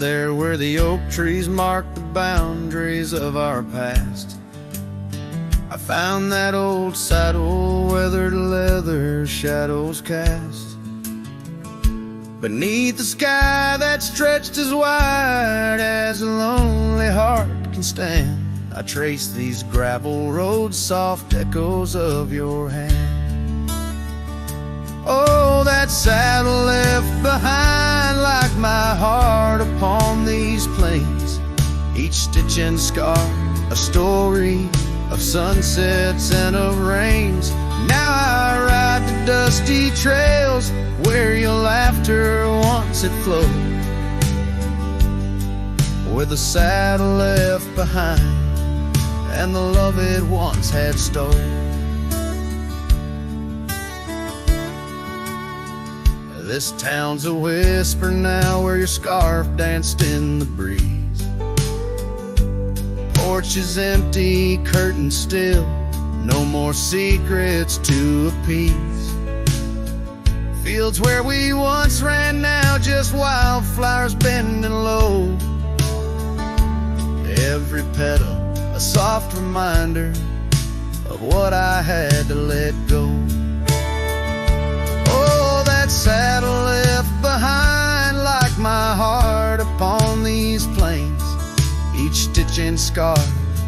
there where the oak trees mark the boundaries of our past, I found that old saddle, weathered leather, shadows cast. Beneath the sky that stretched as wide as a lonely heart can stand, I trace these gravel roads, soft echoes of your hand. Oh, that saddle left behind like my heart upon these plains, each stitch and scar a story of sunsets and of rains. Now I ride the dusty trails where your laughter once had flowed, where the saddle left behind and the love it once had stole. This town's a whisper now where your scarf danced in the breeze. Porch is empty, curtains still, no more secrets to appease. Fields where we once ran now just wildflowers bending low. Every petal a soft reminder of what I had to let go. Oh, that saddle left behind like my heart upon these plains, each stitch and scar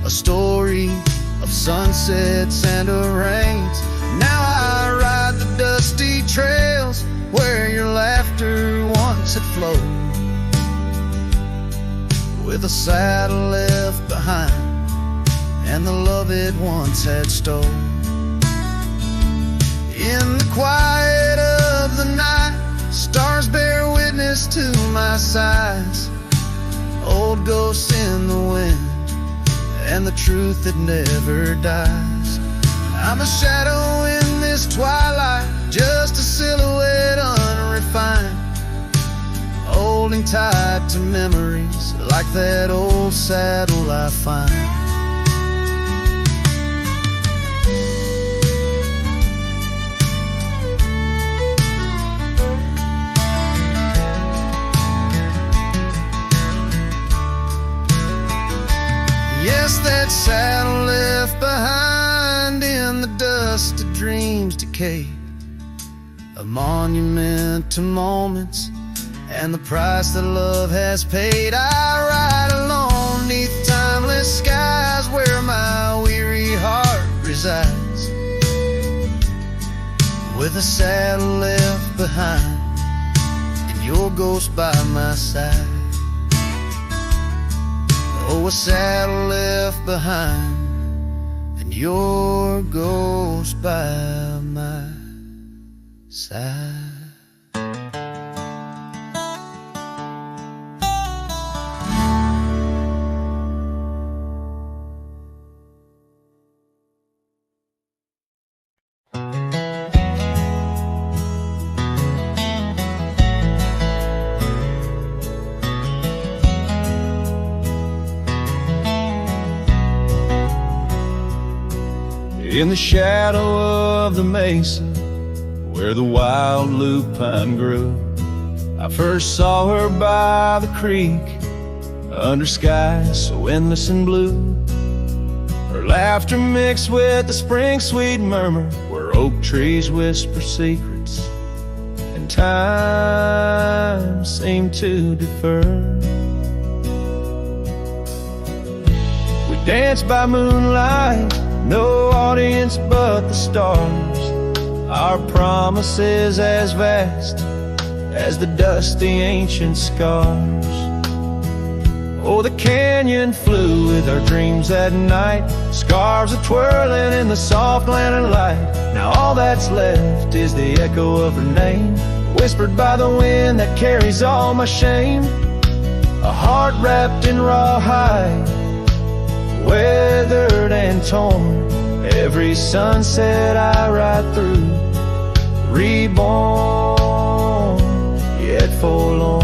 a story of sunsets and of rains. Now I ride the dusty trails where your laughter once had flowed, with a saddle left behind and the love it once had stole. In the quiet of the night, stars bear witness to my sighs, old ghosts in the wind and the truth that never dies. I'm a shadow in this twilight, just a silhouette unrefined, holding tight to memories like that old saddle I find. Yes, that saddle left behind in the dust of dreams decayed, a monument to moments and the price that love has paid. I ride alone neath timeless skies where my weary heart resides, with a saddle left behind and your ghost by my side. Oh, a saddle left behind and your ghost by my side. In the shadow of the mesa where the wild lupine grew, I first saw her by the creek under skies so endless and blue. Her laughter mixed with the spring sweet murmur where oak trees whisper secrets and time seemed to defer. We danced by moonlight, no audience but the stars, our promises as vast as the dusty ancient scars. Oh, the canyon flew with our dreams that night, scarves are twirling in the soft lantern light. Now all that's left is the echo of her name, whispered by the wind that carries all my shame. A heart wrapped in rawhide, weathered and torn, every sunset I ride through, reborn yet forlorn.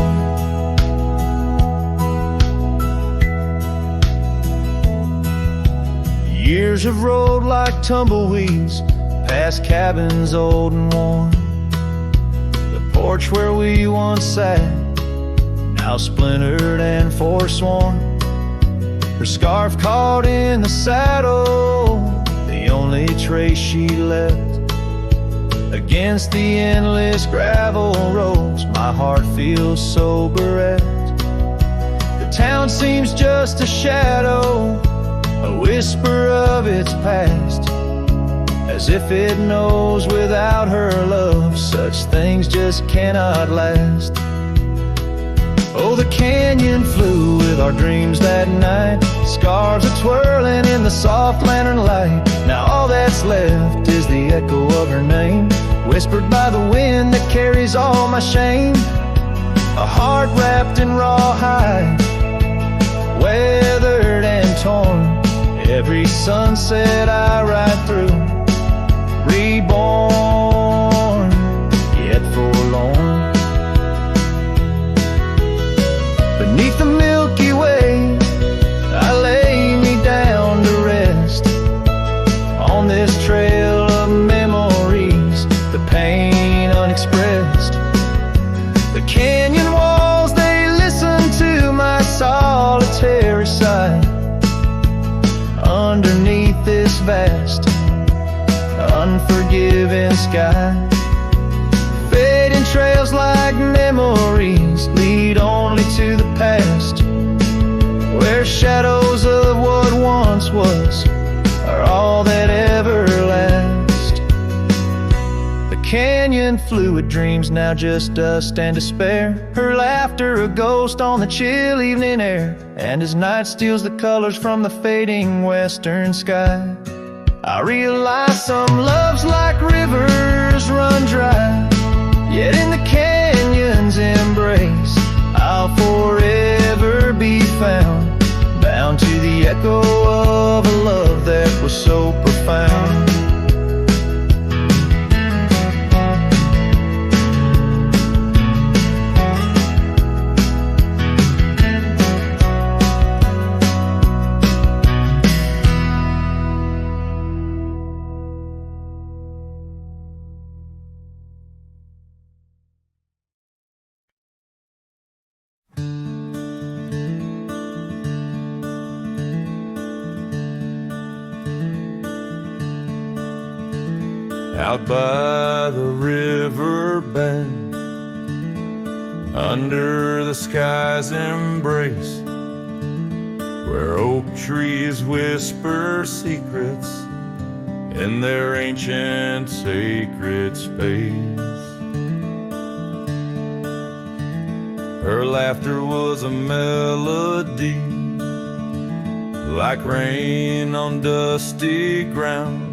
Years have rolled like tumbleweeds past cabins old and worn. The porch where we once sat now splintered and forsworn. Her scarf caught in the saddle, the only trace she left. Against the endless gravel roads, my heart feels so bereft. The town seems just a shadow, a whisper of its past, as if it knows without her love such things just cannot last. Oh, the canyon flew with our dreams that night. Scarves are twirling in the soft lantern light. Now all that's left is the echo of her name, whispered by the wind that carries all my shame. A heart wrapped in rawhide, weathered and torn. Every sunset I ride through, reborn, yet forlorn. Beneath the Milky Way, I lay me down to rest on this trail of memories, the pain unexpressed. The canyon walls, they listen to my solitary sigh. Underneath this vast, unforgiving sky, fading trails like memories lead only to the past, where shadows of what once was are all that ever last. The canyon flew with dreams, now just dust and despair. Her laughter a ghost on the chill evening air, and as night steals the colors from the fading western sky, I realize some loves like rivers run dry, yet in the canyon's embrace I'll forever be found, bound to the echo of a love that was so profound. Out by the river bend, under the sky's embrace, where oak trees whisper secrets in their ancient sacred space. Her laughter was a melody, like rain on dusty ground.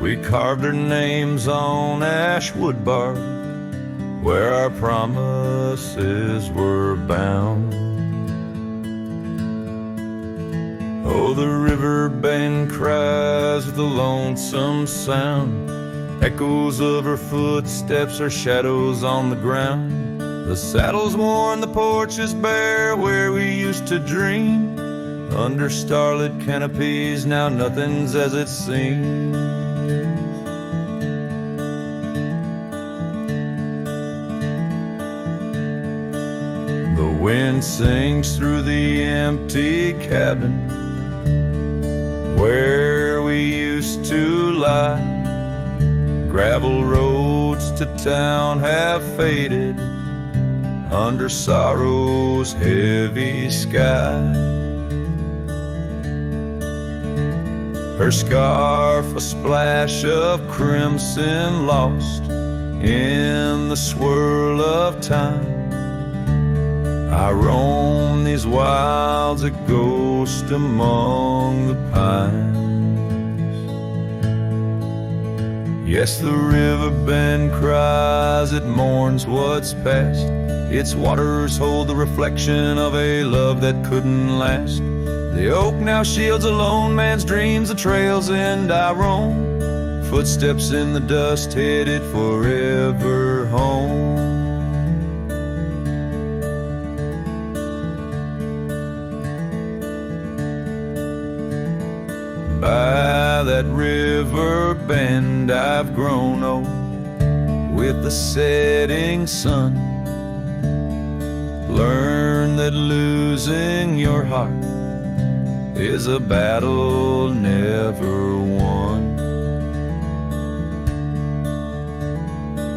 We carved our names on ash wood bark, where our promises were bound. Oh, the river bend cries with a lonesome sound, echoes of her footsteps are shadows on the ground. The saddle's worn, the porch is bare, where we used to dream. Under starlit canopies, now nothing's as it seems. The wind sings through the empty cabin, where we used to lie. Gravel roads to town have faded under sorrow's heavy sky. Her scarf a splash of crimson lost in the swirl of time. I roam these wilds a ghost among the pines. Yes, the river bend cries, it mourns what's past. Its waters hold the reflection of a love that couldn't last. The oak now shields a lone man's dreams, the trail's end I roam, footsteps in the dust headed forever home. By that river bend I've grown old with the setting sun, losing your heart is a battle never won.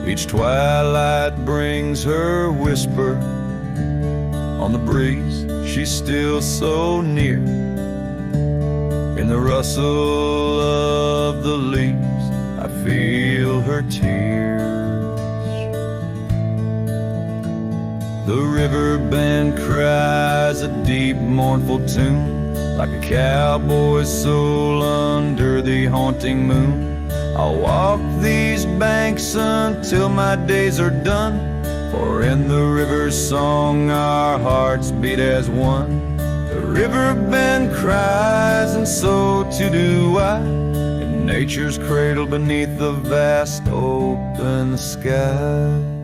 Each twilight brings her whisper on the breeze. She's still so near. In the rustle of the leaves, I feel her tears. The river bend cries a deep mournful tune, like a cowboy's soul under the haunting moon. I'll walk these banks until my days are done, for in the river's song our hearts beat as one. The river bend cries, and so too do I, in nature's cradle beneath the vast open sky.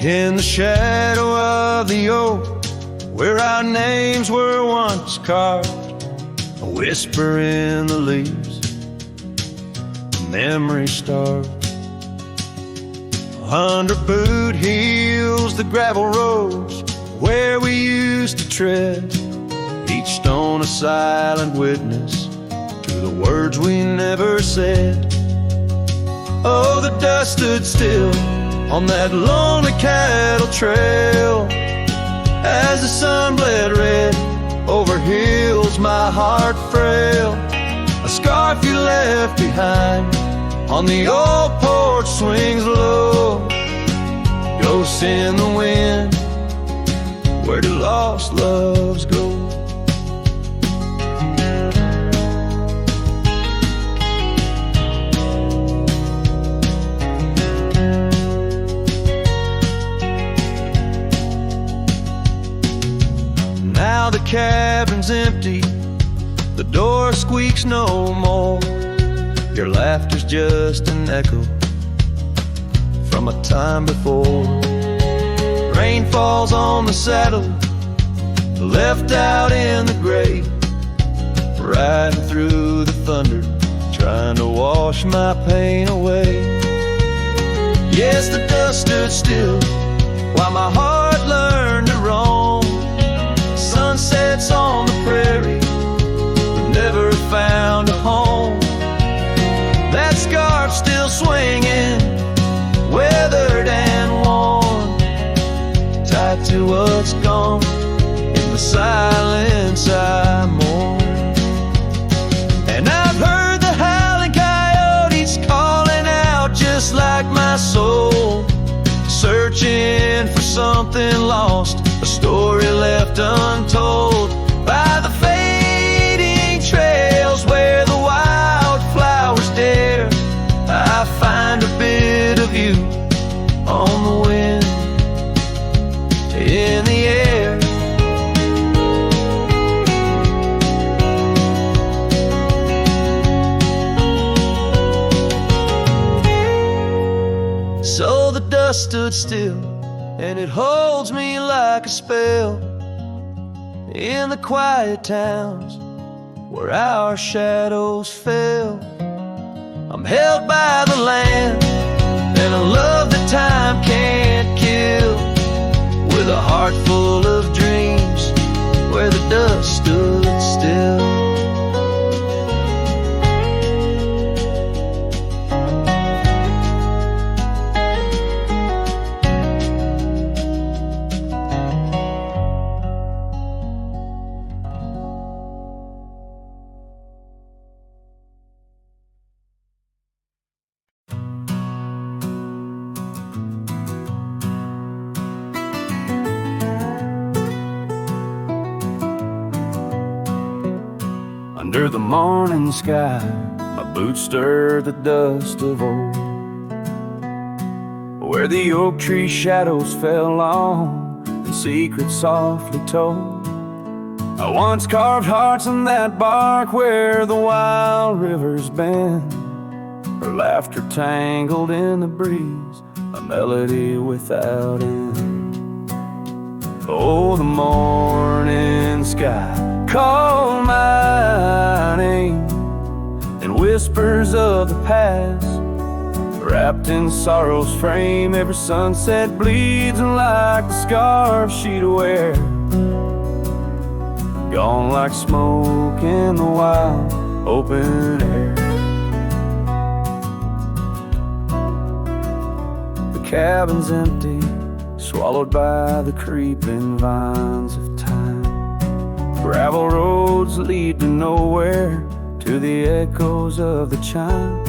In the shadow of the oak, where our names were once carved, a whisper in the leaves, a memory starved. Under boot heels, the gravel roads where we used to tread, each stone a silent witness to the words we never said. Oh, the dust stood still on that lonely cattle trail as the sun bled red over hills my heart frail. A scarf you left behind on the old porch swings low, ghosts in the wind, where do lost loves go? Now the cabin's empty, the door squeaks no more. Your laughter's just an echo from a time before. Rain falls on the saddle, left out in the gray, riding through the thunder, trying to wash my pain away. Yes, the dust stood still while my heart learned to roam. Sunsets on the prairie, but never found a home. That scarf still swinging, weathered and worn, tied to what's gone. In the silence I mourn. And I've heard the howling coyotes calling out just like my soul, searching for something lost, a story left untold by the fading trails where the wildflowers dare. I find a bit of you on the wind, in the air. So the dust stood still, and it holds me like a spell in the quiet towns where our shadows fell. I'm held by the land and a love that time can't kill, with a heart full of dreams where the dust stood still. Under the morning sky, my boots stir the dust of old, where the oak tree shadows fell long and secrets softly told. I once carved hearts on that bark where the wild rivers bend, her laughter tangled in the breeze, a melody without end. Oh, the morning sky called my name in whispers of the past, wrapped in sorrow's frame. Every sunset bleeds like the scarf she'd wear, gone like smoke in the wild open air. The cabin's empty, swallowed by the creeping vines of time. Gravel roads lead to nowhere, to the echoes of the chime.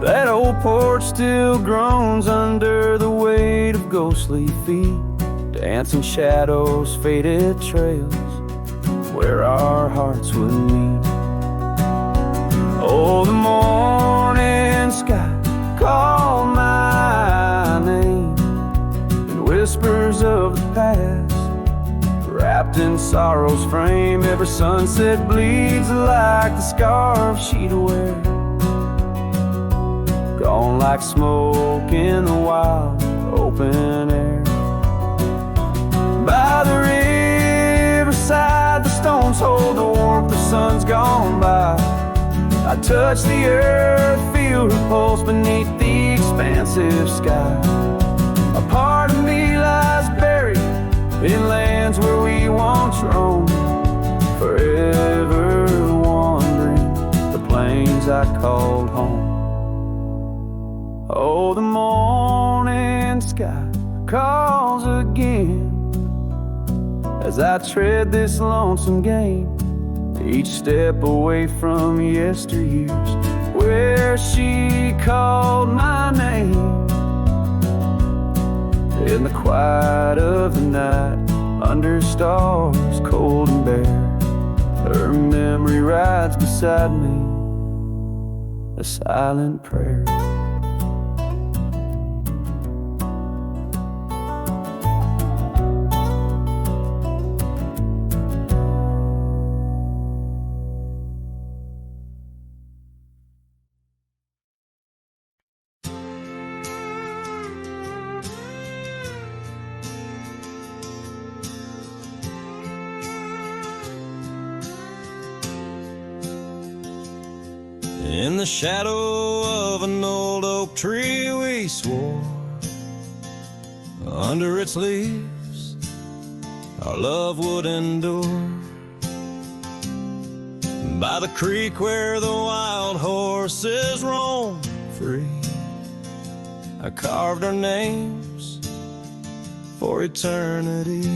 That old porch still groans under the weight of ghostly feet, dancing shadows, faded trails where our hearts would meet. Oh, the morning sky called my name in whispers of the past, wrapped in sorrow's frame. Every sunset bleeds like the scarf she'd wear, gone like smoke in the wild open air. By the riverside, the stones hold the warmth, the sun's gone by. I touch the earth, feel her pulse beneath the expansive sky. A part of me lies buried in lands where we once roamed, forever wandering the plains I called home. Oh, the morning sky calls again as I tread this lonesome game, each step away from yesteryears where she called my name. In the quiet of the night, under stars cold and bare, her memory rides beside me, a silent prayer. In the shadow of an old oak tree we swore, under its leaves our love would endure. By the creek where the wild horses roam free, I carved our names for eternity.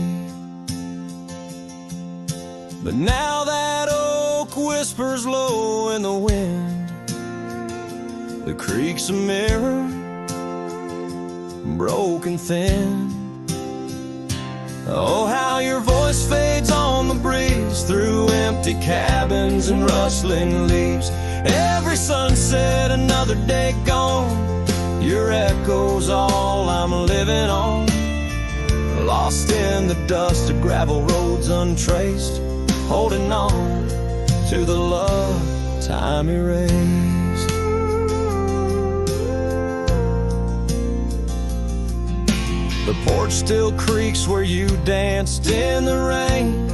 But now that oak whispers low in the wind, the creek's a mirror, broken thin. Oh, how your voice fades on the breeze through empty cabins and rustling leaves. Every sunset, another day gone, your echo's all I'm living on. Lost in the dust of gravel roads untraced, holding on to the love time erased. The porch still creaks where you danced in the rain.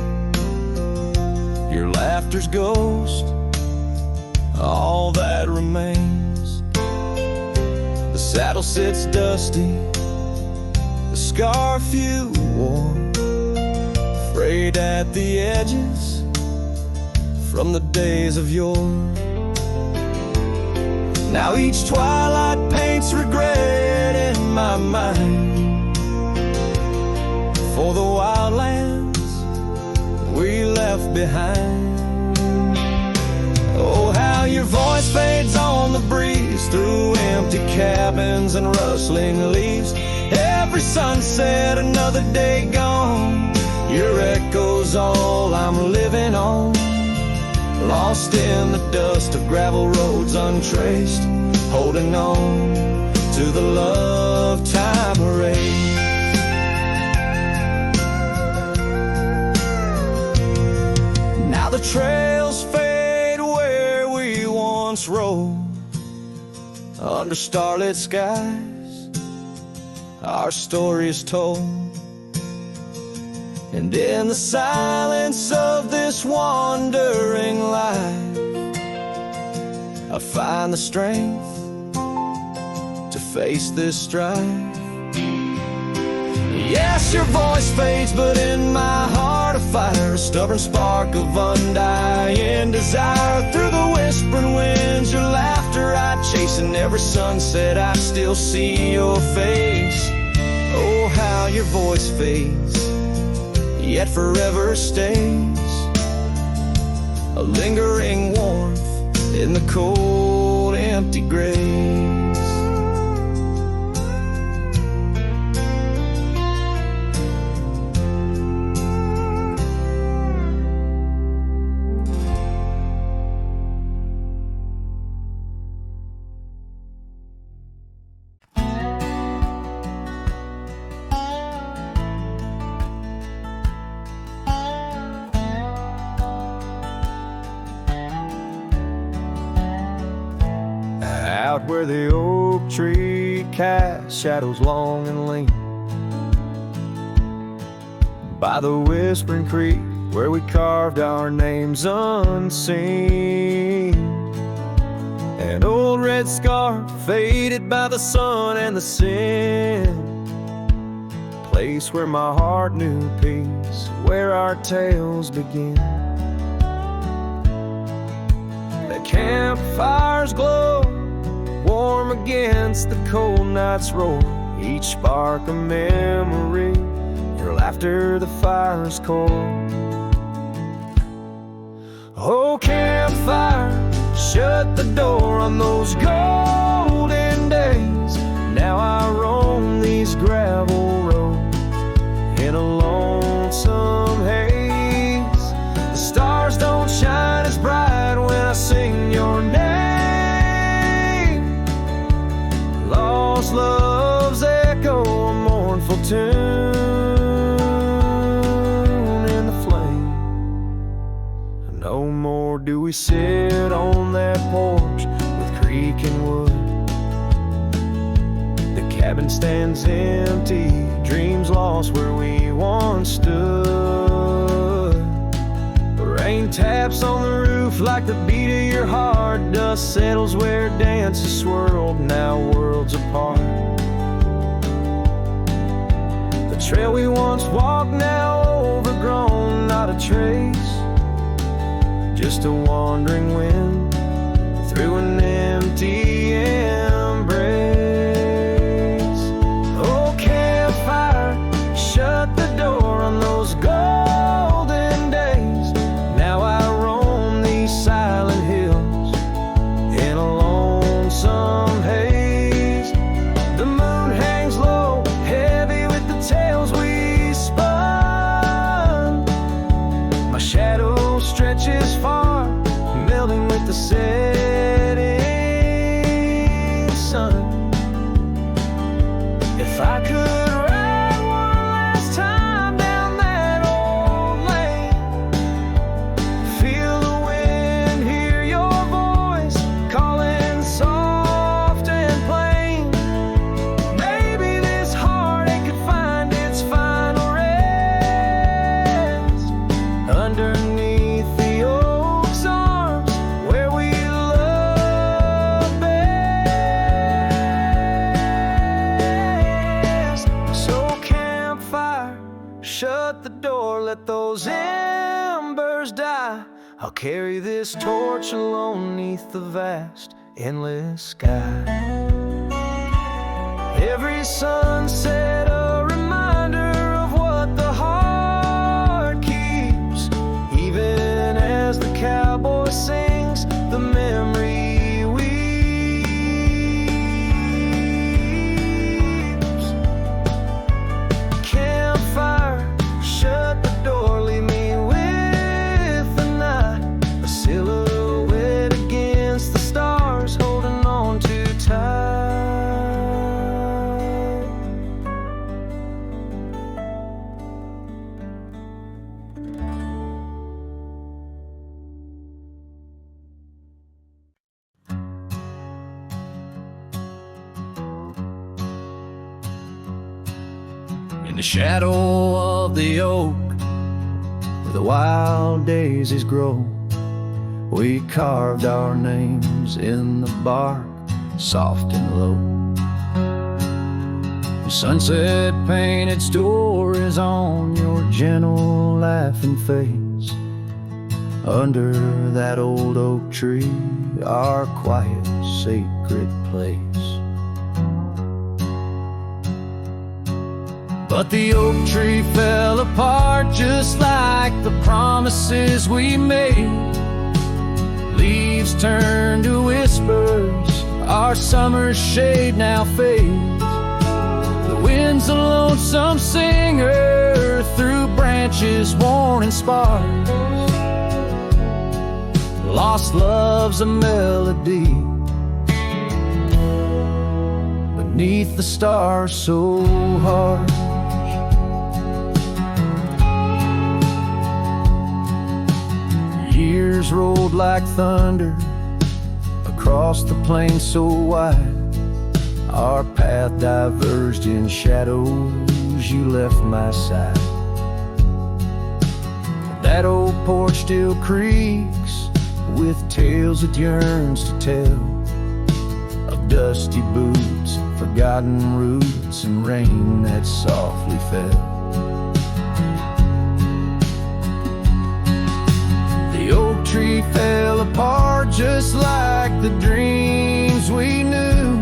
Your laughter's ghost, all that remains. The saddle sits dusty, the scarf you wore, frayed at the edges from the days of yore. Now each twilight paints regret in my mind for the wild lands we left behind. Oh, how your voice fades on the breeze through empty cabins and rustling leaves. Every sunset, another day gone, your echo's all I'm living on. lost in the dust of gravel roads untraced, holding on to the love time erased. Now the trails fade where we once rode, under starlit skies our story is told. And in the silence of this wandering life, I find the strength to face this strife. Yes, your voice fades, but in my heart a fire, a stubborn spark of undying desire. Through the whispering winds, your laughter I chase, and every sunset I still see your face. Oh, how your voice fades, yet forever stays, a lingering warmth in the cold, empty graves. Out where the oak tree casts shadows long and lean, by the whispering creek where we carved our names unseen. An old red scarf faded by the sun and the sin, place where my heart knew peace, where our tales begin. The campfire's glow, warm against the cold night's roar, each spark a memory, your laughter the fire's core. Oh, campfire, shut the door on those golden days. Now I roam these gravel roads in a lonesome haze. The stars don't shine as bright when I sing your name. Lost love's echo, a mournful tune in the flame. No more do we sit on that porch with creek and wood. The cabin stands empty, dreams lost where we once stood. The rain taps on the roof like the beat of your heart. Dust settles where dances swirled, now worlds apart. The trail we once walked, now overgrown, not a trace, just a wandering wind through an empty embrace. Oh, campfire, shut the door on those golden days. Now I roam these silent hills in a lonesome haze. The moon hangs low, heavy with the tales we spun. My shadow stretches far, melting with the setting sun. If I could ride one last time down that old lane, feel the wind, hear your voice calling soft and plain. Maybe this heartache could find its final rest underneath the oak's arms where we love best. So campfire, shut the door, let those embers die. I'll carry this torch alone neath the vast, endless sky. Every sunset a reminder of what the heart keeps, even as the cowboy sings the memory weeps. Campfire, shut the door, leave me with the night, a silhouette the shadow of the oak, where the wild daisies grow, we carved our names in the bark, soft and low. The sunset painted stories on your gentle laughing face, under that old oak tree, our quiet sacred place. But the oak tree fell apart just like the promises we made. Leaves turned to whispers, our summer's shade now fades. The wind's a lonesome singer through branches worn and sparse. Lost love's a melody beneath the stars so harsh. Years rolled like thunder across the plain so wide. Our path diverged in shadows, you left my side. That old porch still creaks with tales it yearns to tell, of dusty boots, forgotten roots, and rain that softly fell. The oak tree fell apart just like the dreams we knew,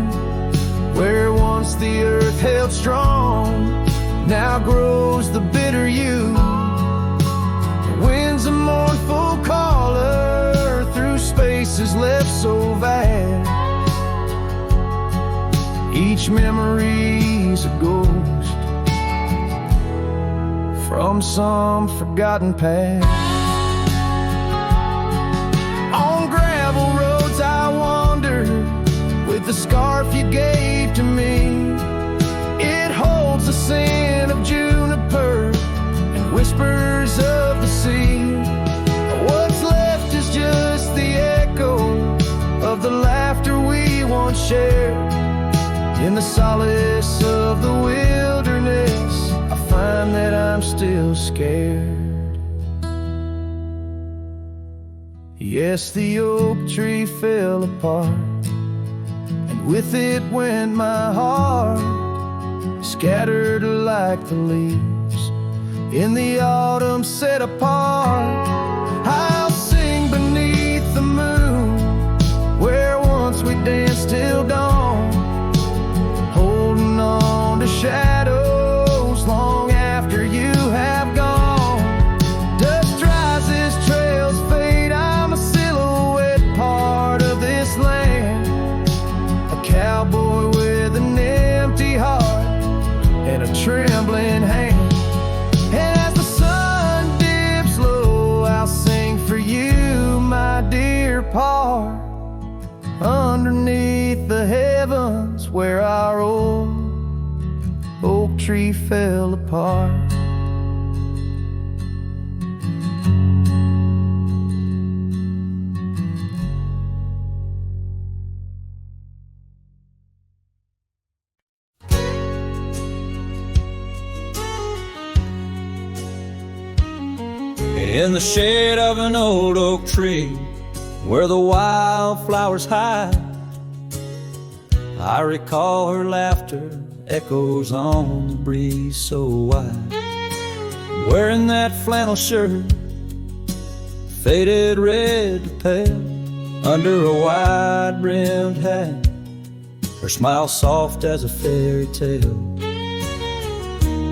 where once the earth held strong, now grows the bitter yew. The wind's a mournful caller through spaces left so vast. Each memory's a ghost from some forgotten past. On gravel roads I wander with the scarf you gave to me. It holds the scent of juniper and whispers of the sea. What's left is just the echo of the laughter we once shared. In the solace of the wilderness, I find that I'm still scared. Yes, the oak tree fell apart, and with it went my heart, scattered like the leaves in the autumn set apart. I'll sing beneath the moon, where once we danced till dawn, holding on to shadows long after you have gone. Dust dries as trails fade, I'm a silhouette part of this land, a cowboy with an empty heart and a trembling hand. And as the sun dips low, I'll sing for you, my dear part, underneath the heavens where our old oak tree fell apart. In the shade of an old oak tree, where the wildflowers hide, I recall her laughter echoes on the breeze so wide. Wearing that flannel shirt, faded red to pale, under a wide-brimmed hat, her smile soft as a fairy tale.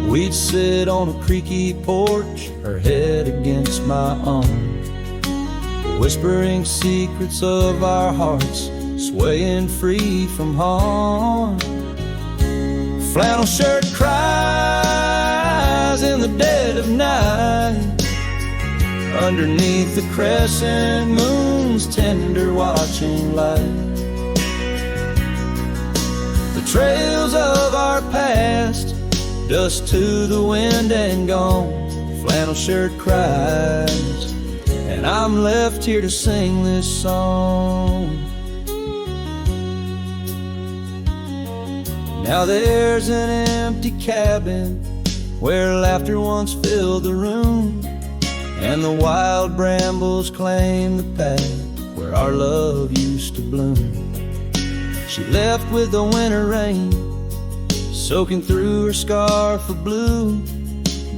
We'd sit on a creaky porch, her head against my arm, whispering secrets of our hearts, swaying free from harm. Flannel shirt cries in the dead of night, underneath the crescent moon's tender watching light. The trails of our past, dust to the wind and gone. Flannel shirt cries, and I'm left here to sing this song. Now there's an empty cabin where laughter once filled the room, and the wild brambles claim the path where our love used to bloom. She left with the winter rain soaking through her scarf of blue,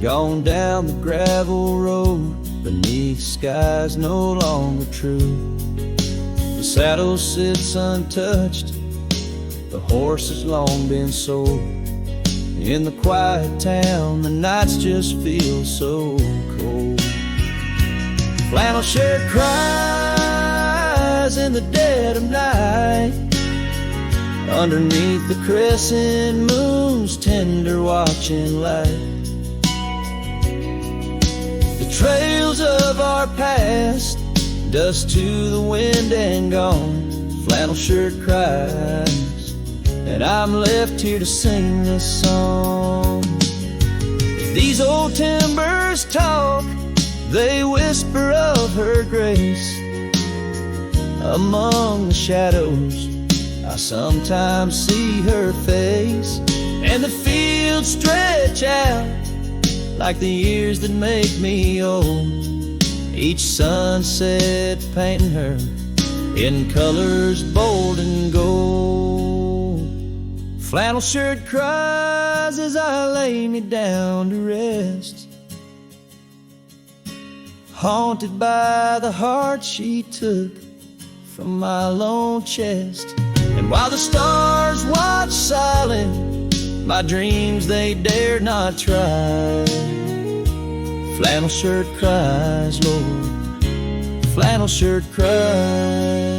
gone down the gravel road beneath skies no longer true. The saddle sits untouched, the horse has long been sold. In the quiet town, the nights just feel so cold. Flannel shirt cries in the dead of night, underneath the crescent moon's tender watching light. The trails of our past, dust to the wind and gone. Flannel shirt cries, and I'm left here to sing this song. If these old timbers talk, they whisper of her grace. Among the shadows, I sometimes see her face, and the fields stretch out like the years that make me old. Each sunset painting her in colors bold and gold. Flannel shirt cries as I lay me down to rest, haunted by the heart she took from my lone chest. And while the stars watch silent, my dreams they dare not try. Flannel shirt cries, Lord, flannel shirt cries.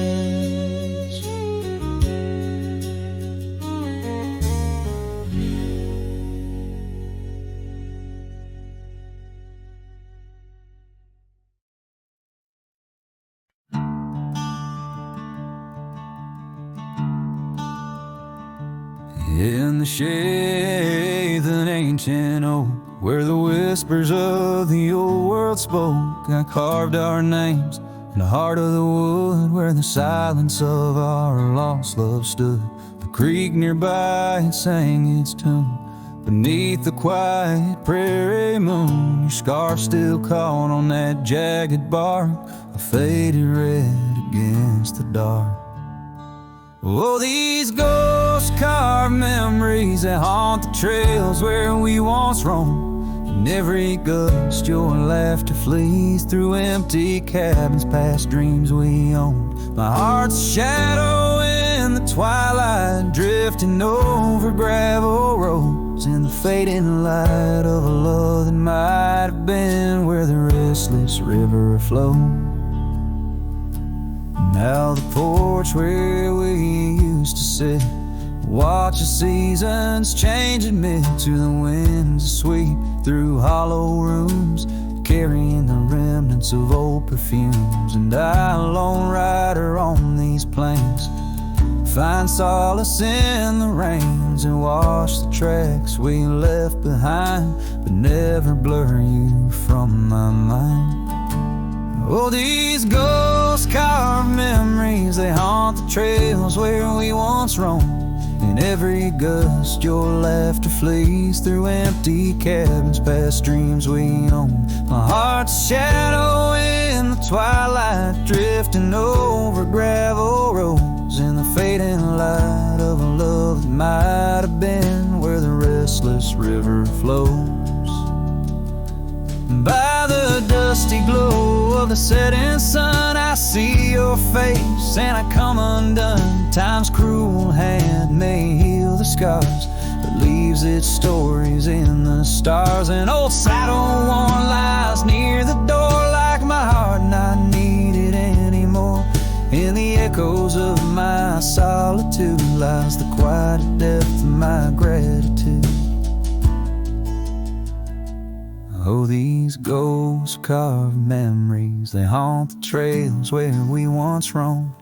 In the shade of an ancient oak, where the whispers of the old world spoke, I carved our names in the heart of the wood, where the silence of our lost love stood. The creek nearby, it sang its tune beneath the quiet prairie moon. Your scar still caught on that jagged bark, a faded red against the dark. Oh, these ghost carved memories that haunt the trails where we once roamed. In every gust your laughter flees through empty cabins past dreams we owned. My heart's a shadow in the twilight, drifting over gravel roads, in the fading light of a love that might have been where the restless river flowed. Now the porch where we used to sit, watch the seasons change amid to the winds that sweep through hollow rooms, carrying the remnants of old perfumes. And I, a lone rider on these plains, find solace in the rains and wash the tracks we left behind, but never blur you from my mind. Oh, these ghost carved memories, they haunt the trails where we once roamed. In every gust your laughter flees through empty cabins past dreams we owned. My heart's a shadow in the twilight, drifting over gravel roads, in the fading light of a love that might have been where the restless river flows. By the dusty glow of the setting sun, I see your face and I come undone. Time's cruel hand may heal the scars, but leaves its stories in the stars. An old saddle worn lies near the door, like my heart not needed anymore. In the echoes of my solitude lies the quiet depth of my gratitude. Oh, these ghost carved memories, they haunt the trails where we once roamed.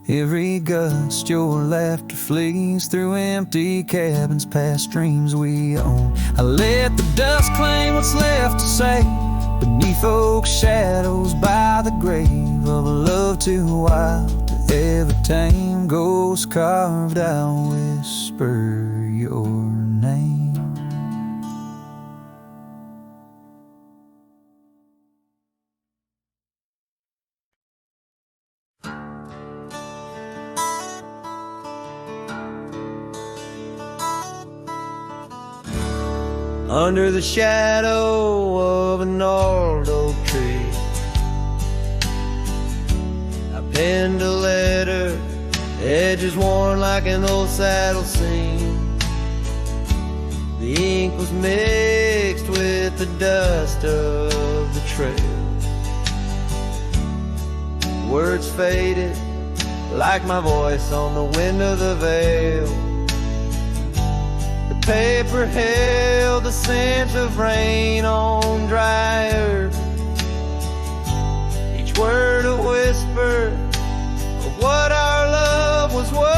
Every gust your laughter flees through empty cabins past dreams we own. I let the dust claim what's left to say beneath oak shadows by the grave of a love too wild to ever tame. Ghost carved, I'll whisper your name. under the shadow of a gnarled oak tree. I penned a letter, edges worn like an old saddle seam. The ink was mixed with the dust of the trail. Words faded like my voice on the wind of the veil. The paper held the scent of rain on dry earth. Each word a whisper of what our love was worth.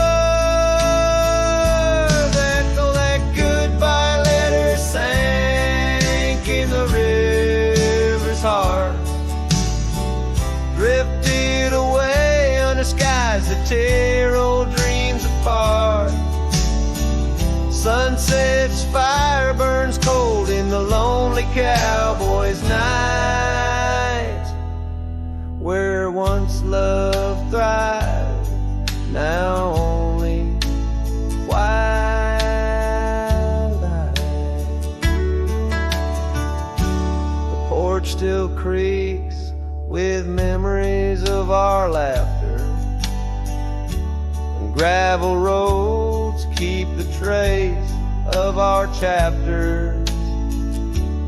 Echo that goodbye letter sank in the river's heart, drifted away under skies that tear old dreams apart. Sunset's fire burns cold in the lonely cowboy's night. Where once love thrived, now only twilight. The porch still creaks with memories of our laughter, and gravel roads keep the trace of our chapters.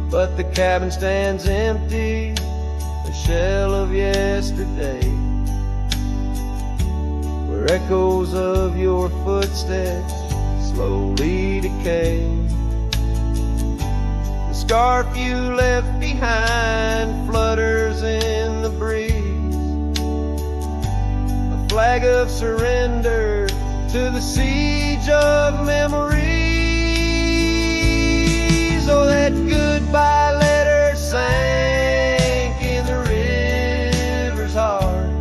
But the cabin stands empty, a shell of yesterday, where echoes of your footsteps slowly decay. The scarf you left behind flutters in the breeze, a flag of surrender to the siege of memories. Oh, that goodbye letter sank in the river's heart,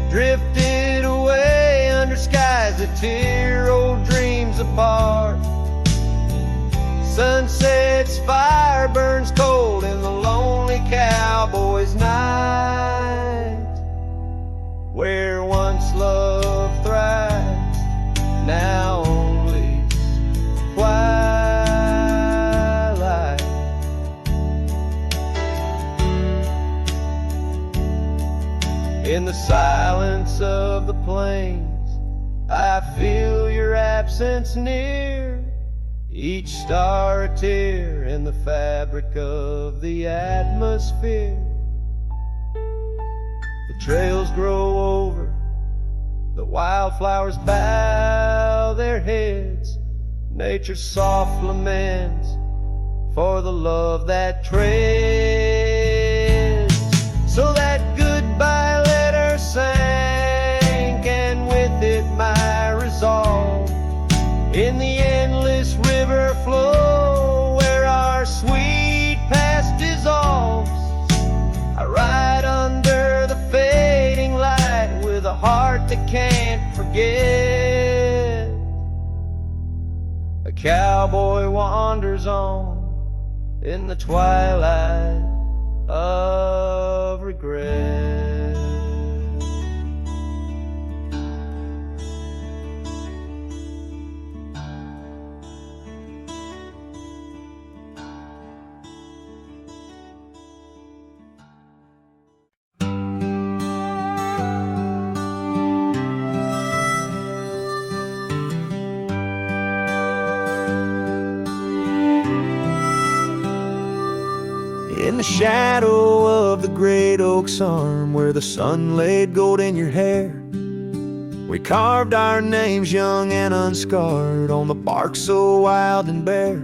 drifted away under skies that tear old dreams apart. Sunset's fire burns cold in the lonely cowboy's night. Where once love thrives, now only twilight. In the silence of the plains, I feel your absence near, each star a tear in the fabric of the atmosphere. The trails grow over, the wildflowers bow their heads, nature's soft laments for the love that treads. So that goodbye letter sank, and with it my resolve, in the endless river flow where our sweet past dissolves. I ride under the fading light with a heart that can't forget. A cowboy wanders on in the twilight of regret. In the shadow of the great oak's arm, where the sun laid gold in your hair, we carved our names young and unscarred on the bark so wild and bare.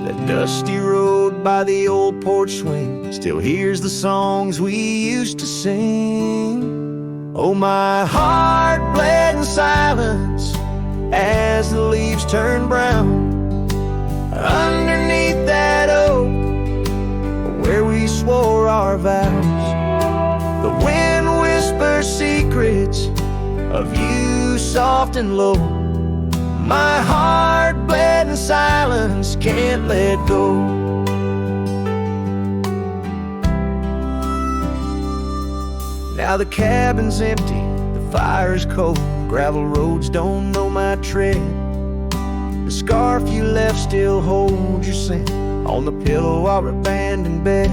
That dusty road by the old porch swing still hears the songs we used to sing. Oh, my heart bled in silence as the leaves turned brown underneath that oak where we swore our vows. The wind whispers secrets of you soft and low. My heart bled in silence, can't let go. Now the cabin's empty, the fire's cold, gravel roads don't know my tread. The scarf you left still holds your scent on the pillow of our abandoned bed.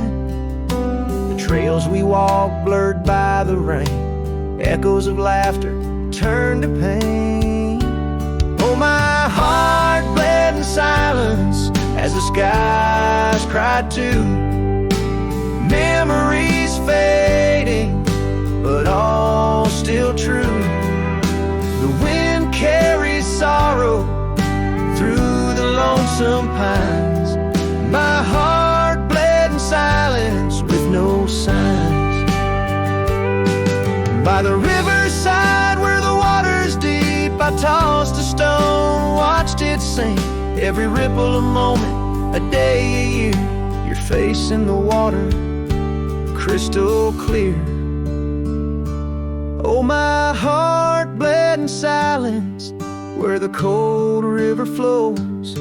The trails we walked blurred by the rain, echoes of laughter turned to pain. Oh, my heart bled in silence as the skies cried too. Memories fading, but all still true. The wind carries sorrow through the lonesome pines. My heart bled in silence with no signs. By the riverside where the water's deep, I tossed a stone, watched it sink. Every ripple a moment, a day, a year. Your face in the water, crystal clear. Oh, my heart bled in silence where the cold river flows,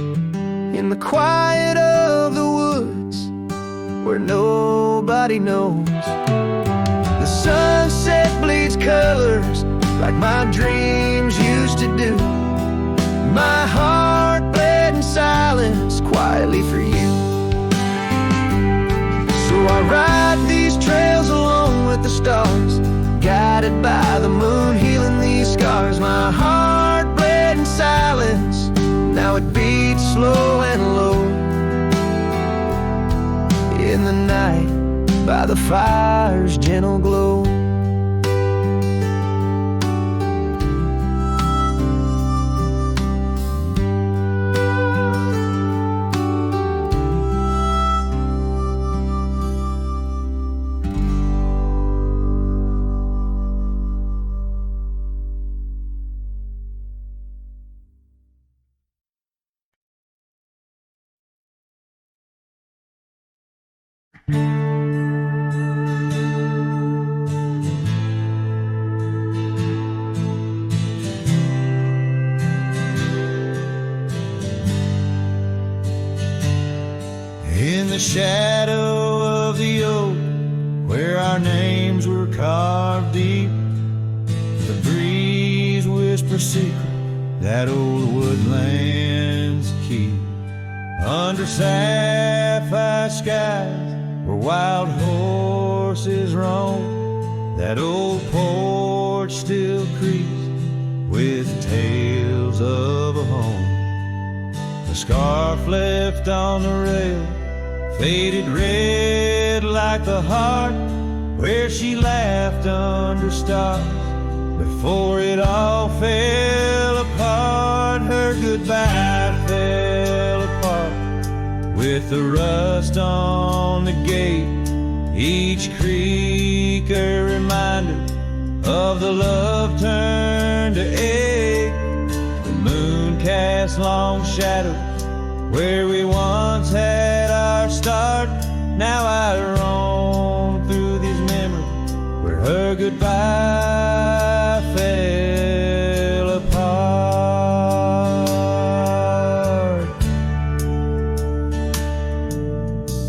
in the quiet of the woods where nobody knows. The sunset bleeds colors like my dreams used to do. My heart bled in silence quietly for you. So I ride these trails alone with the stars, guided by the moon, healing these scars. My heart bled in silence, now it beats slow and low. In the night, by the fire's gentle glow. In the shadow of the oak, where our names were carved deep, the breeze whispers secret that old woodlands keep. Under sapphire skies where wild horses roam, that old porch still creaks with tales of a home. The scarf left on the rail faded red like the heart where she laughed under stars before it all fell apart. Her goodbye fell apart with the rust on the gate, each creak a reminder of the love turned to ache. The moon cast long shadows where we once had our start. Now I roam through these memories where her goodbye fell apart.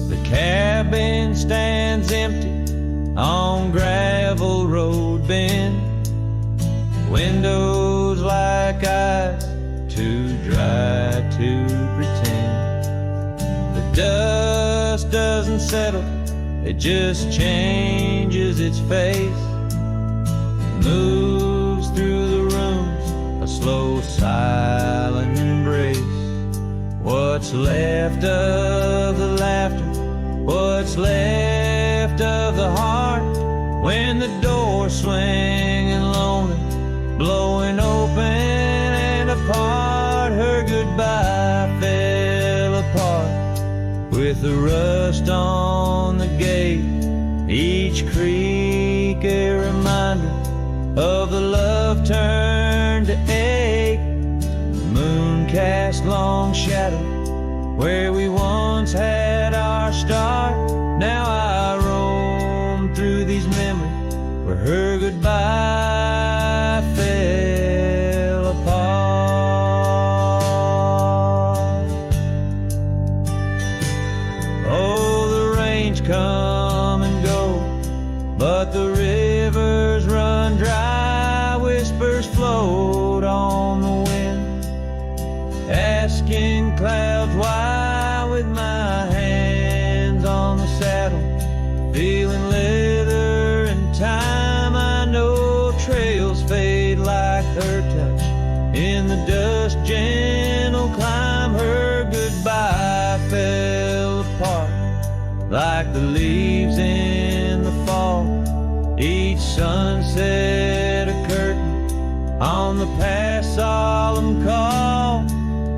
The cabin stands empty on gravel road bend, windows like eyes too dry to pretend. The dust doesn't settle, it just changes its face, moves through the rooms, a slow silent embrace. What's left of the laughter, what's left of the heart, when the door's swinging lonely, blowing open and apart. Her goodbye fell apart with the rust on the gate, each creak a reminder of the love turned to ache. The moon cast long shadow where we once had our start. Now I roam through these memories where her goodbye fell apart. Oh, the rains come and go, but the rivers run dry. Whispers float on the wind as asking clouds why, with my hands on the saddle, feeling leather and time. I know trails fade like her touch in the dust, gentle climb. Her goodbye fell apart like the leaves in the fall. Each sunset a curtain on the past solemn call.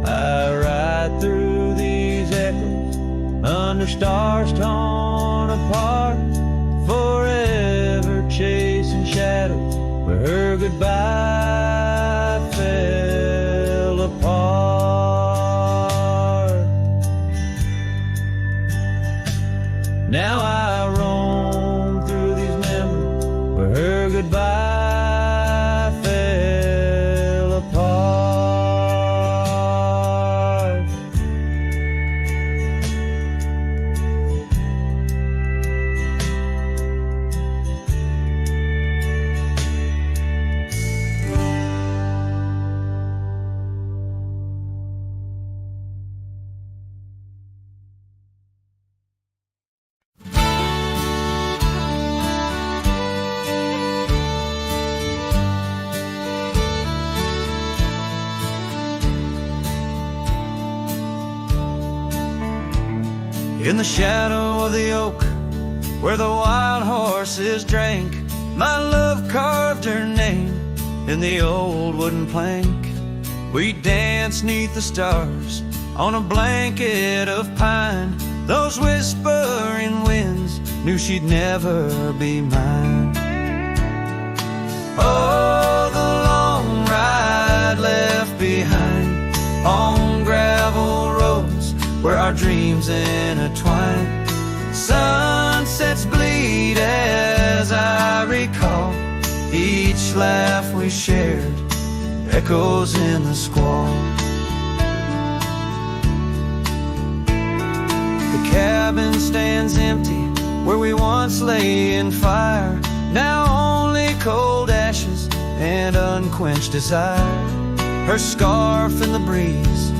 I ride through these echoes under stars torn apart, forever chasing shadows where her goodbye fell apart. Now I roam through these memories where her goodbye fell apart. In the shadow of the oak, where the wild horses drank, my love carved her name in the old wooden plank. We danced 'neath the stars on a blanket of pine. Those whispering winds knew she'd never be mine. Oh, the long ride left behind on gravel roads where our dreams intertwine. Sunsets bleed as I recall. Each laugh we shared echoes in the squall. The cabin stands empty where we once lay in fire. Now only cold ashes and unquenched desire. Her scarf in the breeze,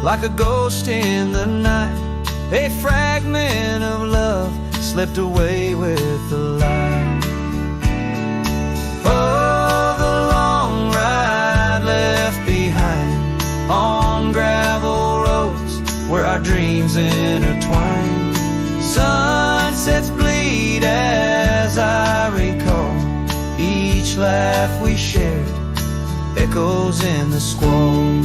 like a ghost in the night. A fragment of love slipped away with the light. Oh, the long ride left behind on gravel roads where our dreams intertwine. Sunsets bleed as I recall. Each laugh we shared echoes in the squall.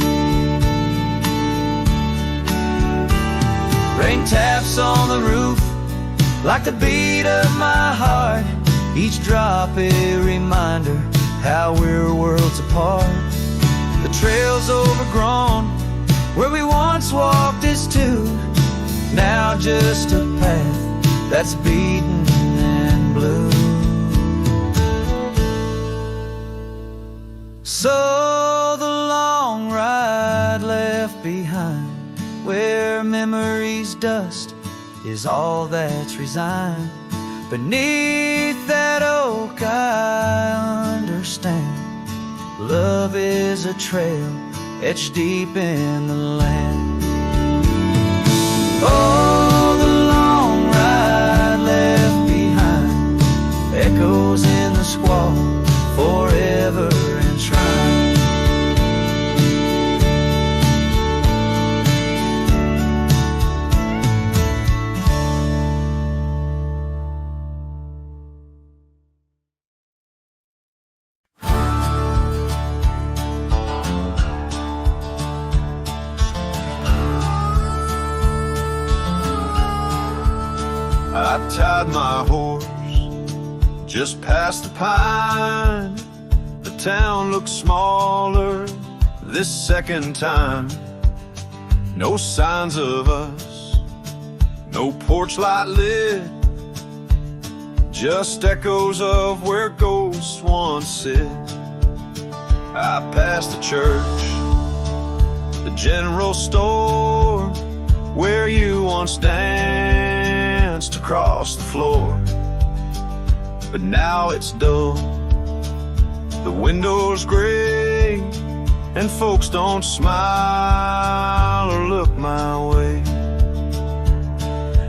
Rain taps on the roof like the beat of my heart. Each drop a reminder how we're worlds apart. The trail's overgrown where we once walked as two, now just a path that's beaten and blue. So the long ride left behind, where memory's dust is all that's resigned. Beneath that oak I understand, love is a trail etched deep in the land. Oh, the long ride left behind echoes in the squall, forever enshrined. I tied my horse just past the pine. The town looks smaller this second time. No signs of us, no porch light lit, just echoes of where ghosts once sit. I passed the church, the general store, where you once danced across the floor. But now it's dull, the window's gray, and folks don't smile or look my way.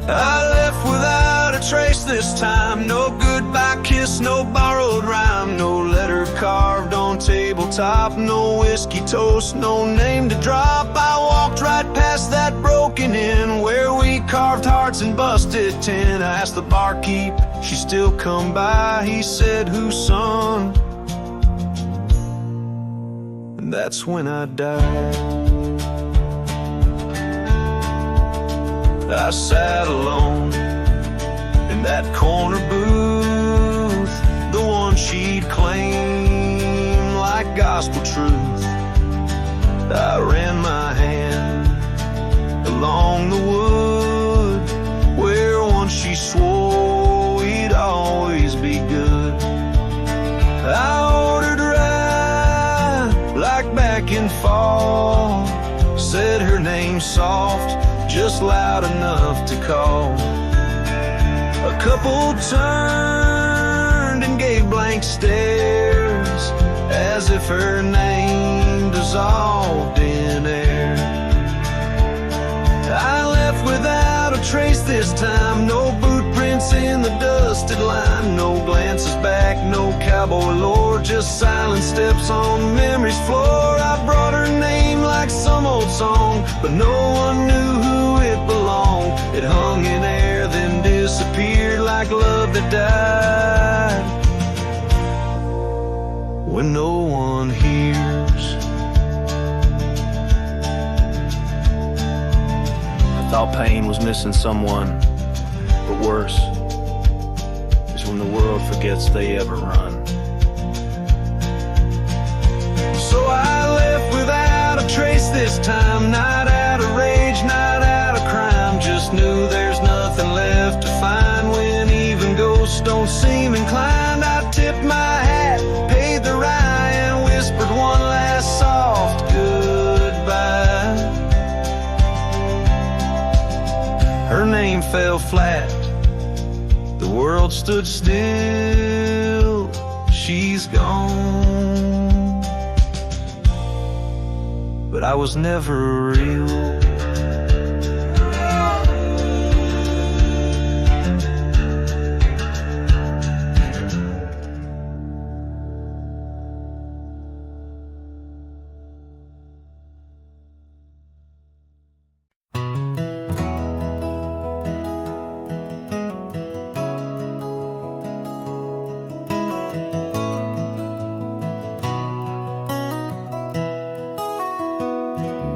I left without a trace this time. No goodbye kiss, no borrowed rhyme, no letter carved on tabletop, no whiskey toast, no name to drop. I walked right past that broken inn where we carved hearts and busted tin. I asked the barkeep, she still come by. He said, whose son? And that's when I died. I sat alone in that corner booth, the one she'd claim like gospel truth. I ran my hand along the wood where once she swore we'd always be good. I ordered rye like back in fall, said her name soft, just loud enough to call. A couple turned and gave blank stares as if her name dissolved in air. I left without a trace this time. No boot prints in the dusted line, no glances back, no cowboy lore, just silent steps on memory's floor. I brought her name like some old song, but no one knew who it belonged. It hung in air, then disappeared like love that died when no one hears. I thought pain was missing someone, but worse is when the world forgets they ever run. So I left without a trace this time, not out of rage, not out of crime, just knew there's nothing left to find when even ghosts don't seem inclined. I tipped my hat, paid the rye, and whispered one last soft goodbye. Her name fell flat, the world stood still, she's gone, but I was never real.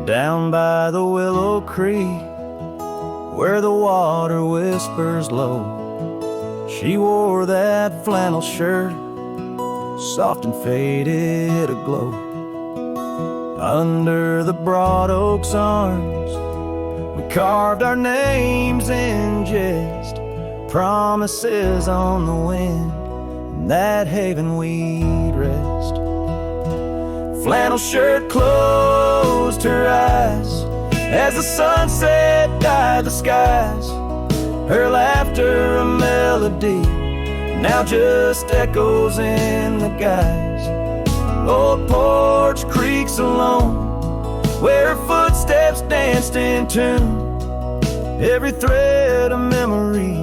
Down by the Willow Creek, where the water whispers low, she wore that flannel shirt, soft and faded aglow. Under the broad oak's arms, we carved our names in jest, promises on the wind, in that haven we'd rest. Flannel shirt closed her eyes as the sunset dyed the skies. Her laughter a melody, now just echoes in the guise. Old porch creaks alone, where her footsteps danced in tune. Every thread a memory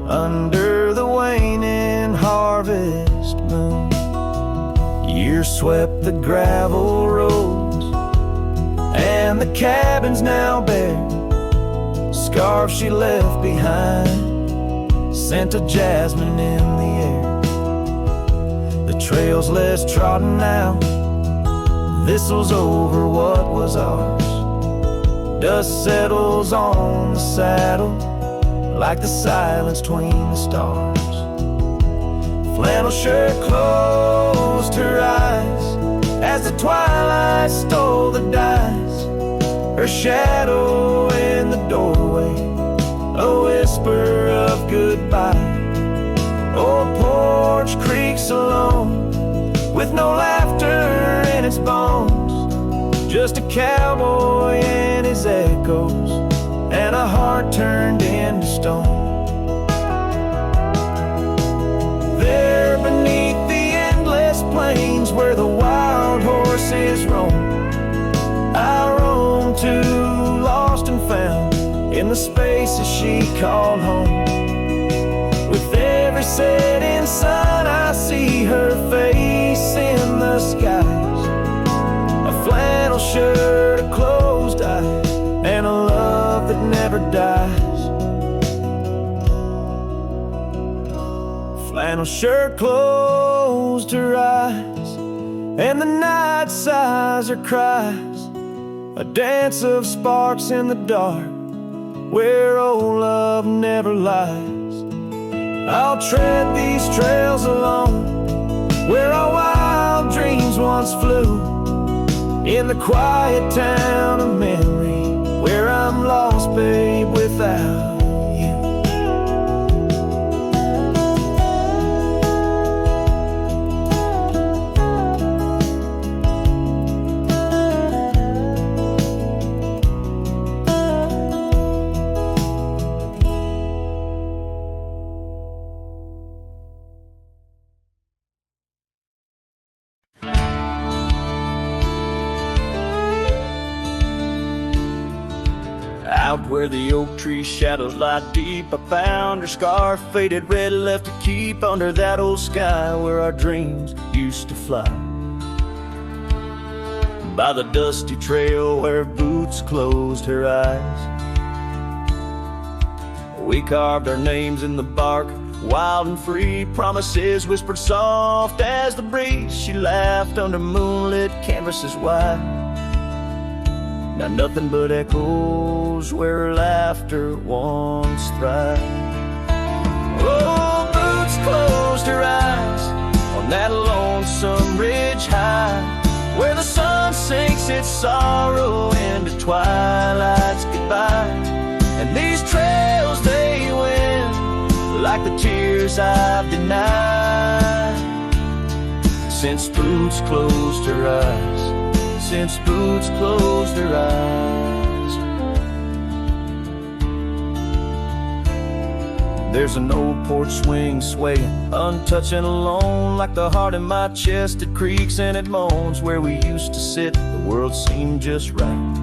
under the waning harvest moon. Years swept the gravel roads, and the cabin's now bare. Scarves she left behind, scent of jasmine in the air. The trail's less trodden now, thistle's over what was ours. Dust settles on the saddle like the silence between the stars. Flannel shirt closed her eyes as the twilight stole the dice. Her shadow in the doorway, a whisper of goodbye. Old porch creaks alone, with no laughter in its bones. Just a cowboy and his echoes, and a heart turned into stone. There beneath the endless plains where the wild horses roam, in the spaces she called home. With every setting sun, I see her face in the skies. A flannel shirt, a closed eyes, and a love that never dies. Flannel shirt closed her eyes, and the night sighs her cries. A dance of sparks in the dark, where old love never lies. I'll tread these trails alone, where our wild dreams once flew. In the quiet town of memory, where I'm lost, babe, without out where the oak tree shadows lie deep. I found her scarf, faded red, left to keep under that old sky where our dreams used to fly. By the dusty trail where boots closed her eyes, we carved our names in the bark, wild and free, promises whispered soft as the breeze. She laughed under moonlit canvases wide. Now nothing but echoes where her laughter once thrived. Oh, boots closed her eyes on that lonesome ridge high, where the sun sinks its sorrow into twilight's goodbye. And these trails they win like the tears I've denied. Since boots closed her eyes, since boots closed her eyes. There's an old porch swing swaying, untouched and alone, like the heart in my chest. It creaks and it moans. Where we used to sit, the world seemed just right.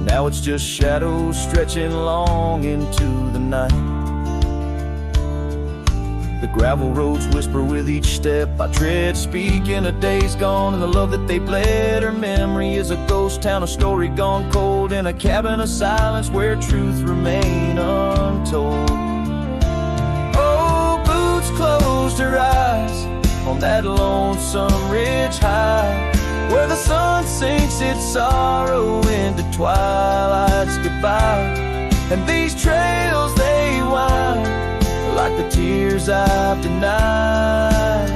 Now it's just shadows stretching long into the night. The gravel roads whisper with each step I tread, speaking of days gone and the love that they bled. Her memory is a ghost town, a story gone cold, in a cabin of silence where truth remain untold. Oh, boots closed her eyes on that lonesome ridge high, where the sun sinks its sorrow into twilight's goodbye. And these trails they wind like the tears I've denied.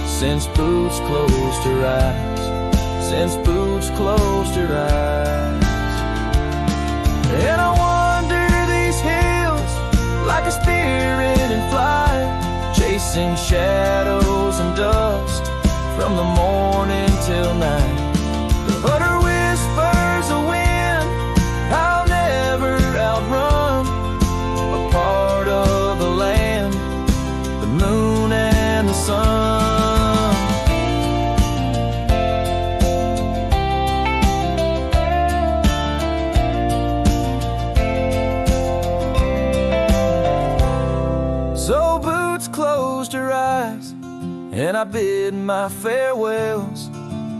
Since boots closed her eyes, since boots closed her eyes. And I wander these hills like a spirit in flight, chasing shadows and dust from the morning till night. But her whispers a wind I'll never outrun, a part of the land, the moon and the sun. So boots closed her eyes, and I bid my farewells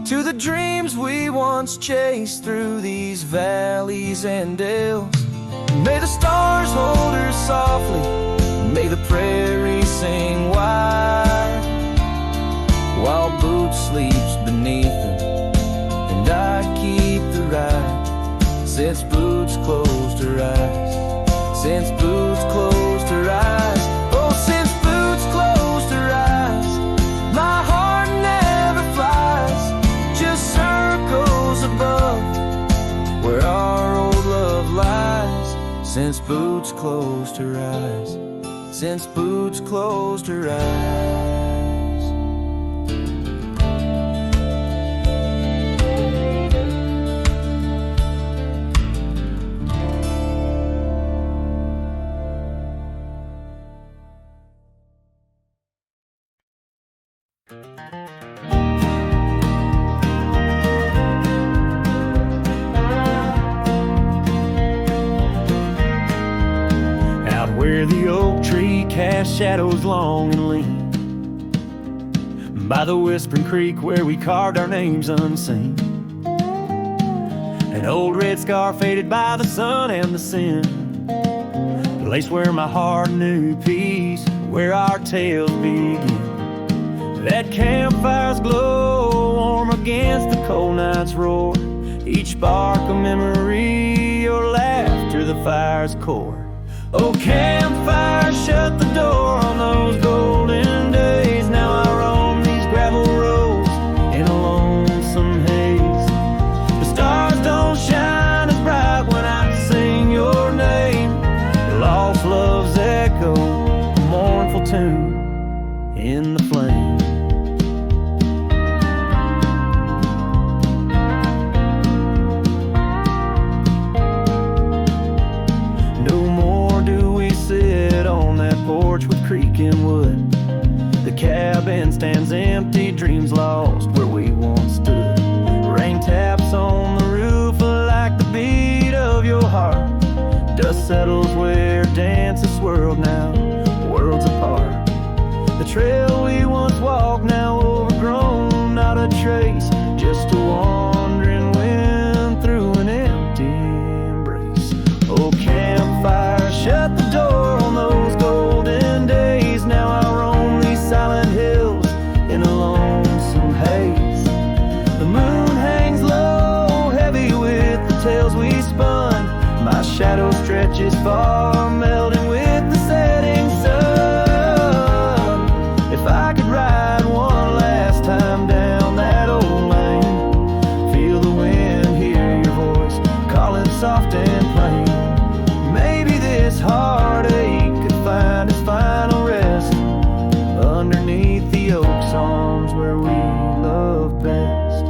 to the dreams we once chased through these valleys and dales. May the stars hold her softly, may the prairie sing wide, while boots sleeps beneath them, and I keep the ride. Since boots closed her eyes, since boots closed her eyes. Oh, since boots closed her eyes, my heart never flies, just circles above where our old love lies. Since boots closed her eyes, since boots closed her eyes. cast shadows long and lean by the whispering creek where we carved our names unseen. An old red scar faded by the sun and the sin, place where my heart knew peace, where our tales begin. That campfire's glow, warm against the cold night's roar, each spark a memory, your laughter the fire's core. Oh, campfire, shut the door on those golden days. Now I roam these gravel roads in a lonesome haze. The stars don't shine as bright when I sing your name. Lost love's echo, a mournful tune in the flame. Porch with creaking wood, the cabin stands empty, dreams lost where we once stood. Rain taps on the roof like the beat of your heart. Dust settles where dances swirled, now worlds apart. The trail we once walked, now overgrown, not a trace, just a wandering wind through an empty embrace. Oh, campfire, shut the door on those golden days. Now I roam these silent hills in a lonesome haze. The moon hangs low, heavy with the tales we spun. My shadow stretches far, melting with the setting sun. If I could ride one last time down that old lane, feel the wind, hear your voice calling soft and plain. Maybe this heartache could find its final rest underneath the oak's arms where we love best.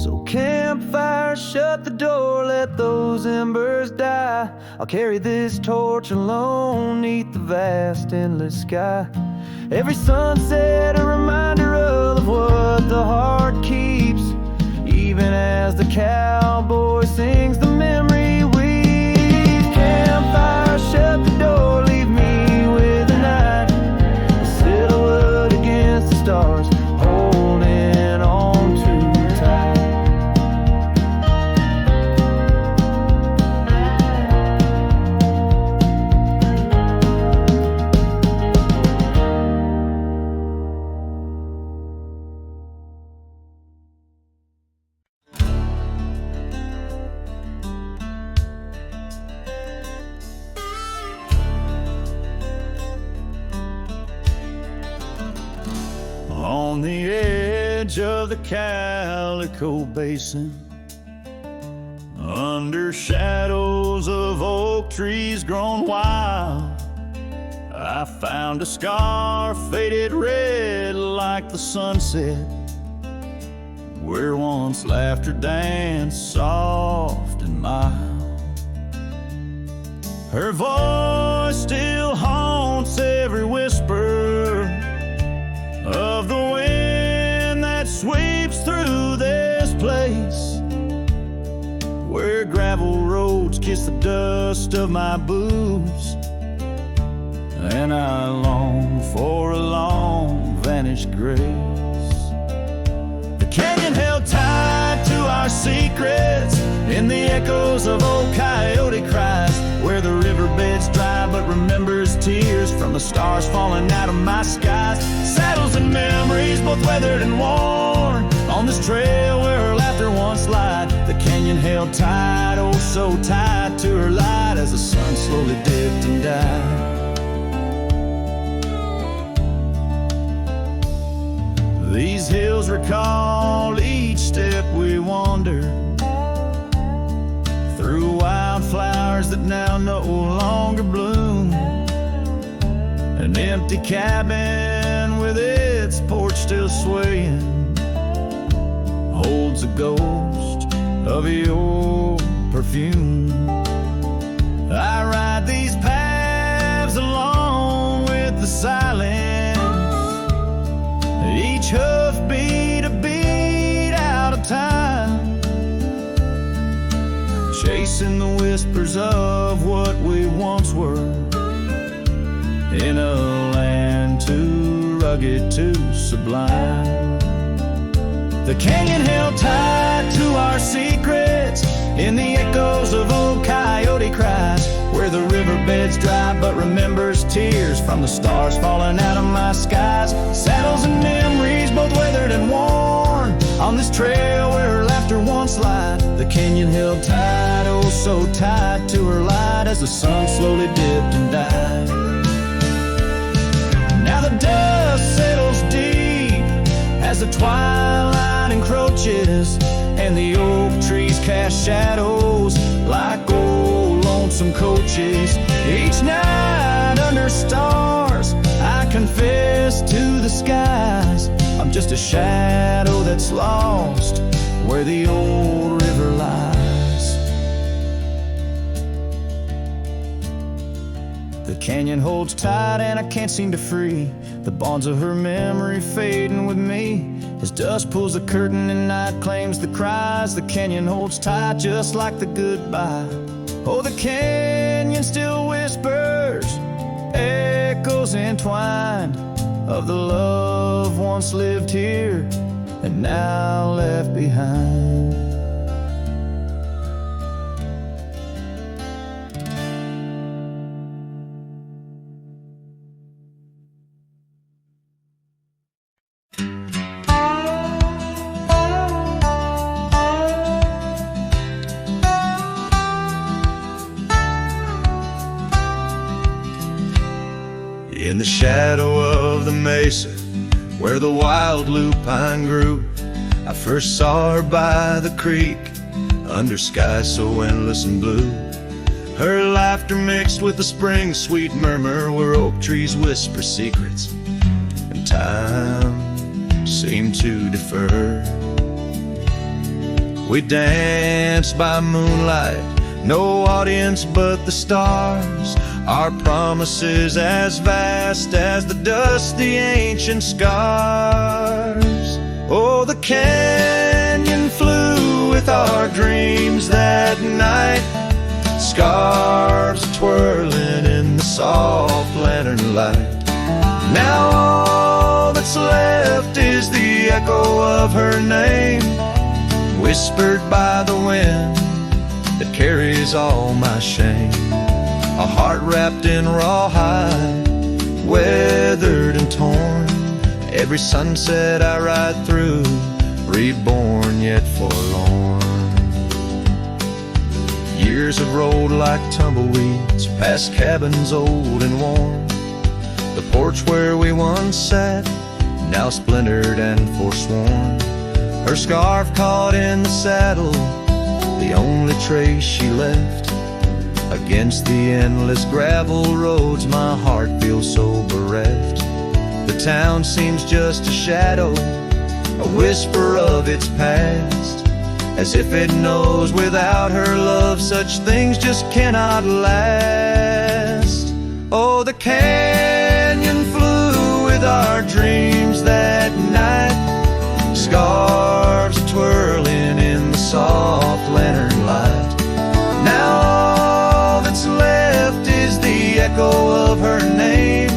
So campfire, shut the door, let those embers die. I'll carry this torch alone neath the vast endless sky. Every sunset a reminder of what the heart keeps, even as the cowboy sings the memory weaves. Campfire, shut the door, leave me with the night, a silhouette against the stars, holding on too tight. On the edge of the Calico Basin, under shadows of oak trees grown wild, I found a scar faded red like the sunset, where once laughter danced soft and mild. Her voice still haunts every whisper of the wind that sweeps through this place, where gravel roads kiss the dust of my boots, and I long for a long vanished grace. The canyon held tight to our secrets in the echoes of old coyote cries, where the riverbed's dry but remembers tears from the stars falling out of my skies. Saddles and memories both weathered and worn on this trail where her laughter once lied. The canyon held tight, oh so tight to her light, as the sun slowly dipped and died. These hills recall each step we wandered through wildflowers that now no longer bloom. An empty cabin with its porch still swaying holds a ghost of your perfume. I ride these paths along with the silence, each hoofbeat a beat out of time, chasing the whispers of what we once were, in a land too rugged, too sublime. The canyon held tight to our secrets in the echoes of old coyote cries, where the riverbed's dry but remembers tears from the stars falling out of my skies. Saddles and memories both weathered and worn on this trail where her laughter once lied. The canyon held tight, oh so tight to her light as the sun slowly dipped and died. Now the dust settles deep as the twilight encroaches, and the oak trees cast shadows like old lonesome coaches. Each night under stars I confess to the skies, I'm just a shadow that's lost where the old river lies. The canyon holds tight and I can't seem to free the bonds of her memory fading with me. As dusk pulls the curtain and night claims the cries, the canyon holds tight just like the goodbye. Oh, the canyon still whispers, echoes entwined of the love once lived here and now left behind. In the shadow of the mesa where the wild lupine grew, I first saw her by the creek under skies so endless and blue. Her laughter mixed with the spring's sweet murmur where oak trees whisper secrets and time seemed to defer. We danced by moonlight, no audience but the stars, our promises as vast as the dust, the ancient scars. Oh, the canyon flew with our dreams that night, scarves twirling in the soft lantern light. Now all that's left is the echo of her name, whispered by the wind that carries all my shame. A heart wrapped in rawhide, weathered and torn. Every sunset I ride through, reborn yet forlorn. Years have rolled like tumbleweeds past cabins old and worn. The porch where we once sat, now splintered and forsworn. Her scarf caught in the saddle, the only trace she left. Against the endless gravel roads, my heart feels so bereft. The town seems just a shadow, a whisper of its past, as if it knows without her love such things just cannot last. Oh, the canyon flew with our dreams that night, scarves twirling in the soft lantern light. Now what's left is the echo of her name,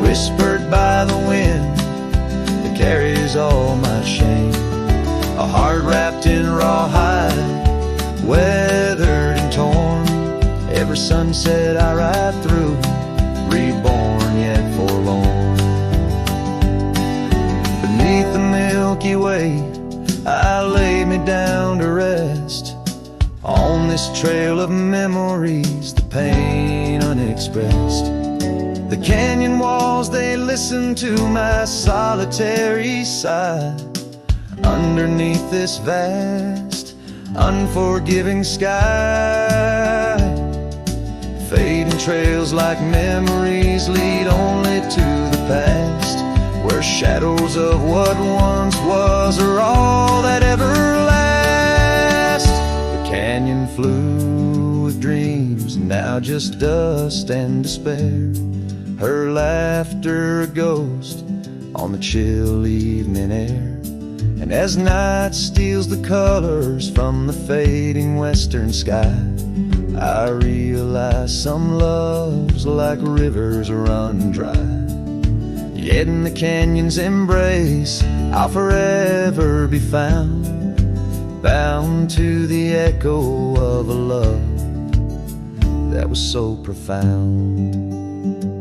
whispered by the wind that carries all my shame. A heart wrapped in rawhide, weathered and torn. Every sunset I ride through, reborn yet forlorn. Beneath the Milky Way, I lay me down to rest. On this trail of memories, the pain unexpressed. The canyon walls, they listen to my solitary sigh. Underneath this vast, unforgiving sky, fading trails like memories lead only to the past, where shadows of what once was are all that ever lasts. The canyon flew with dreams, now just dust and despair. Her laughter a ghost on the chill evening air. And as night steals the colors from the fading western sky, I realize some loves like rivers run dry, yet in the canyon's embrace I'll forever be found, bound to the echo of a love that was so profound.